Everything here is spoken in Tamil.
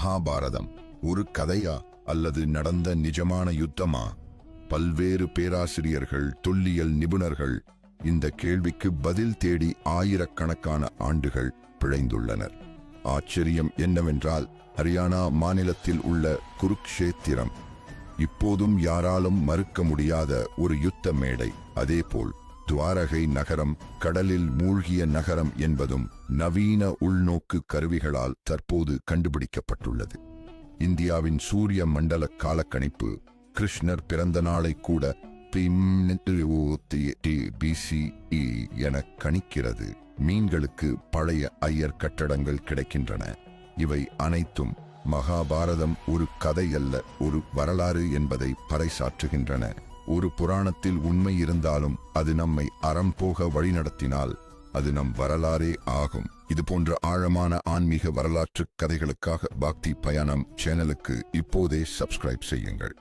மகாபாரதம் ஒரு கதையா அல்லது நடந்த நிஜமான யுத்தமா? பல்வேறு பேராசிரியர்கள், தொல்லியல் நிபுணர்கள் இந்த கேள்விக்கு பதில் தேடி ஆயிரக்கணக்கான ஆண்டுகள் பிழைந்துள்ளனர். ஆச்சரியம் என்னவென்றால், ஹரியானா மாநிலத்தில் உள்ள குருக்ஷேத்திரம் இப்போதும் யாராலும் மறுக்க முடியாத ஒரு யுத்த மேடை. அதேபோல் துவாரகை நகரம் கடலில் மூழ்கிய நகரம் என்பதும் நவீன உள்நோக்கு கருவிகளால் தற்போது கண்டுபிடிக்கப்பட்டுள்ளது. இந்தியாவின் சூரிய மண்டல காலக்கணிப்பு கிருஷ்ணர் பிறந்த நாளை கூட BCE என கணிக்கிறது. மீன்களுக்கு பழைய ஐயர் கட்டடங்கள் கிடைக்கின்றன. இவை அனைத்தும் மகாபாரதம் ஒரு கதை அல்ல, ஒரு வரலாறு என்பதை பறைசாற்றுகின்றன. ஒரு புராணத்தில் உண்மை இருந்தாலும் அது நம்மை அறம் போக வழிநடத்தினால் அது நம் வரலாறே ஆகும். இது போன்ற ஆழமான ஆன்மீக வரலாற்று கதைகளுக்காக பக்தி பயணம் சேனலுக்கு இப்போதே சப்ஸ்கிரைப் செய்யுங்கள்.